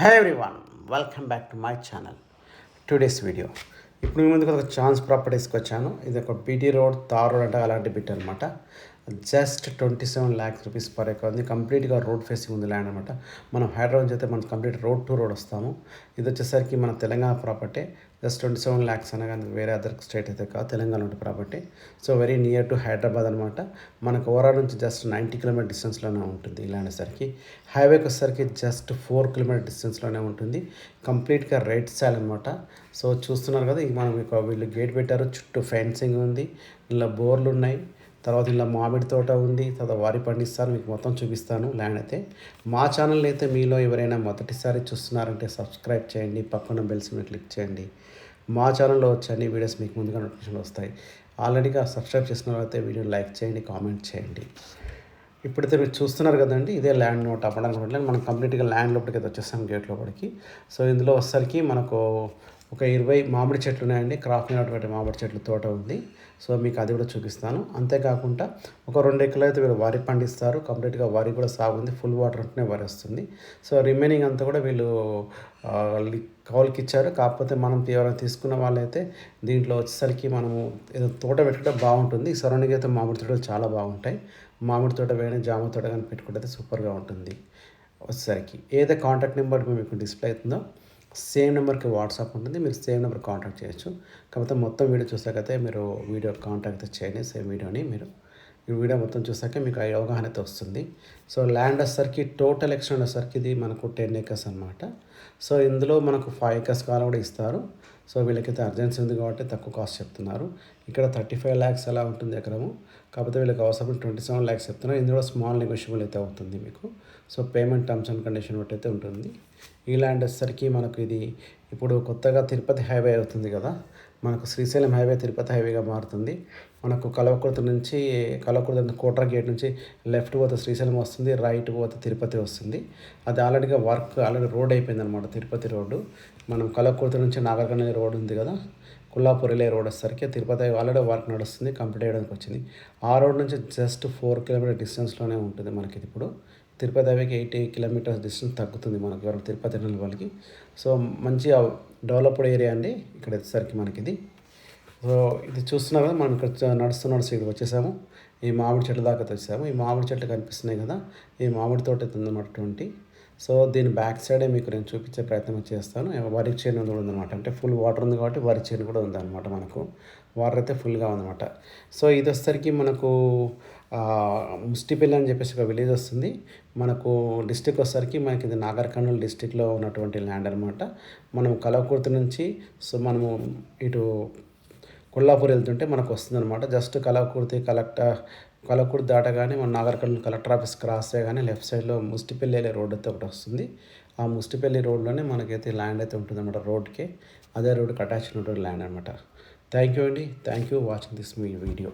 Hi everyone, welcome back to my channel. Today's video ఇప్పుడు మీ ముందుకు ఒక ఛాన్స్ ప్రాపర్టీస్కి వచ్చాను. ఇది ఒక బీటీ రోడ్, తార్ రోడ్ అంటే అలాంటి బిట్ అనమాట. Just 27 lakhs rupees per acre ఉంది. కంప్లీట్గా రోడ్ ఫేసింగ్ ఉంది ల్యాండ్ అనమాట. మనం హైదరాబాద్ నుంచి అయితే మనం కంప్లీట్ రోడ్ టు రోడ్ వస్తాము. ఇది వచ్చేసరికి మన తెలంగాణ ప్రాపర్టీ. జస్ట్ 27 lakhs అనగా వేరే అదర్ స్టేట్ అయితే కాదు, తెలంగాణ ఉంటే property. So very near to Hyderabad అనమాట. మనకు ఓవరాల్ నుంచి జస్ట్ 90 కిలోమీటర్ డిస్టెన్స్లోనే ఉంటుంది ఈ ల్యాండ్ సరికి. హైవేకి వచ్చేసరికి జస్ట్ 4 కిలోమీటర్ డిస్టెన్స్లోనే ఉంటుంది. కంప్లీట్గా రైట్ సైడ్ అనమాట. సో చూస్తున్నారు కదా, మనం వీళ్ళు గేట్ పెట్టారు, చుట్టూ ఫెన్సింగ్ ఉంది, ఇలా బోర్లు ఉన్నాయి, తర్వాత ఇలా మామిడి తోట ఉంది, తర్వాత వరి పండిస్తాను. మీకు మొత్తం చూపిస్తాను ల్యాండ్ అయితే. మా ఛానల్ అయితే మీలో ఎవరైనా మొదటిసారి చూస్తున్నారంటే సబ్స్క్రైబ్ చేయండి, పక్కన బెల్స్ మీద క్లిక్ చేయండి. మా ఛానల్లో వచ్చే అన్ని వీడియోస్ మీకు ముందుగా నోటిఫికేషన్లు వస్తాయి. ఆల్రెడీగా సబ్స్క్రైబ్ చేసిన వాళ్ళైతే వీడియోని లైక్ చేయండి, కామెంట్ చేయండి. ఇప్పుడైతే మీరు చూస్తున్నారు కదండి, ఇదే ల్యాండ్ నోట్ అవ్వడానికి మనం కంప్లీట్గా ల్యాండ్ లోపలికి అయితే వచ్చేస్తాం, గేట్ లోపలికి. సో ఇందులో వచ్చేసరికి మనకు ఒక 20 మామిడి చెట్లు ఉన్నాయండి. క్రాప్ అయినటువంటి మామిడి చెట్లు తోట ఉంది. సో మీకు అది కూడా చూపిస్తాను. అంతేకాకుండా ఒక 2 ఎకరాలు అయితే వీళ్ళు వరి పండిస్తారు. కంప్లీట్గా వరి కూడా సాగు ఉంది, ఫుల్ వాటర్ ఉంటేనే వరి వస్తుంది. సో రిమైనింగ్ అంతా కూడా వీళ్ళు కౌలుకి ఇచ్చారు. కాకపోతే మనం ఎవరైనా తీసుకున్న వాళ్ళైతే దీంట్లో వచ్చేసరికి మనము ఏదో తోట పెట్టుకుంటే బాగుంటుంది. ఈ సరౌండింగ్ అయితే మామిడి తోటలు చాలా బాగుంటాయి. మామిడి తోట వేరే జామ తోట కానీ పెట్టుకుంటే సూపర్గా ఉంటుంది. వచ్చేసరికి ఏదైతే కాంటాక్ట్ నెంబర్ మీకు డిస్ప్లే అవుతుందో సేమ్ నెంబర్కి వాట్సాప్ ఉంటుంది, మీరు సేమ్ నెంబర్ కాంటాక్ట్ చేయొచ్చు. కాకపోతే మొత్తం వీడియో చూసాకైతే మీరు వీడియో కాంటాక్ట్ చేయండి. సేమ్ వీడియోని మీరు ఈ వీడియో మొత్తం చూసాక మీకు అవగాహన అయితే వస్తుంది. సో ల్యాండ్ వచ్చేసరికి టోటల్ ఎక్స్టెండ్ వచ్చేసరికి ఇది మనకు 10 acres అనమాట. సో ఇందులో మనకు 5 acres కాలం కూడా ఇస్తారు. సో వీళ్ళకైతే అర్జెన్సీ ఉంది కాబట్టి తక్కువ కాస్ట్ చెప్తున్నారు. ఇక్కడ 35 lakhs అలా ఉంటుంది ఎకరము. కాకపోతే వీళ్ళకి అవసరం 27 lakhs చెప్తున్నారు. ఇందులో స్మాల్ నెగోషియబుల్ అయితే అవుతుంది మీకు. So payment terms and condition బట్టి అయితే ఉంటుంది. ఈ ల్యాండ్ వచ్చేసరికి మనకు ఇది ఇప్పుడు కొత్తగా తిరుపతి హైవే అవుతుంది కదా, మనకు శ్రీశైలం హైవే తిరుపతి హైవేగా మారుతుంది. మనకు కల్వకుర్తి నుంచి కోట్రా గేట్ నుంచి లెఫ్ట్ పోతే శ్రీశైలం వస్తుంది, రైట్ పోతే తిరుపతి వస్తుంది. అది ఆల్రెడీ రోడ్ అయిపోయింది అనమాట, తిరుపతి రోడ్డు. మనం కల్వకుర్తి నుంచి నాగర్కర్నూల్ రోడ్ ఉంది కదా, కొల్లాపూర్ వెళ్ళే రోడ్ వచ్చేసరికి తిరుపతి ఆల్రెడీ వర్క్ నడుస్తుంది, కంప్లీట్ అయ్యడానికి వచ్చింది. ఆ రోడ్ నుంచి జస్ట్ 4 kilometer డిస్టెన్స్లోనే ఉంటుంది మనకి. ఇప్పుడు తిరుపతి హైవేకి 80 kilometers డిస్టెన్స్ తగ్గుతుంది మనకి ఎవరు తిరుపతి వెళ్ళిన వాళ్ళకి. సో మంచి డెవలప్డ్ ఏరియా అండి ఇక్కడ వచ్చేసరికి మనకి ఇది. సో ఇది చూస్తున్నారు కదా, మనం ఇక్కడ నడుస్తూ ఇక్కడికి వచ్చేసాము. ఈ మామిడి చెట్ల దాకా వచ్చాము. ఈ మామిడి చెట్లు కనిపిస్తున్నాయి కదా, ఈ మామిడి తోట ఉందన్నమాట 20. సో దీని బ్యాక్ సైడే మీకు నేను చూపించే ప్రయత్నం చేస్తాను. వరి చేను కూడా ఉందన్నమాట, అంటే ఫుల్ వాటర్ ఉంది కాబట్టి వరి చేను కూడా ఉందన్నమాట. మనకు వాటర్ అయితే ఫుల్గా ఉందన్నమాట. సో ఇది వచ్చేసరికి మనకు ముస్టిపల్లి అని చెప్పేసి ఒక విలేజ్ వస్తుంది. మనకు డిస్టిక్ వచ్చేసరికి మనకి ఇది నాగర్ కర్నూల్ డిస్టిక్లో ఉన్నటువంటి ల్యాండ్ అనమాట. మనం కల్వకుర్తి నుంచి మనము ఇటు కొల్లాపూర్ వెళ్తుంటే మనకు వస్తుంది అనమాట. జస్ట్ కల్వకుర్తి దాటగానే మన Nagar Kurnool collector office cross చేయగానే లెఫ్ట్ సైడ్లో ముస్టిపల్లి వెళ్ళే రోడ్ అయితే ఒకటి వస్తుంది. ఆ ముస్టిపల్లి రోడ్లోనే మనకైతే ల్యాండ్ అయితే ఉంటుంది అనమాట. రోడ్కి అదే రోడ్కి అటాచ్ ఉన్నటువంటి ల్యాండ్ అనమాట. థ్యాంక్ యూ అండి, thank you watching this me video.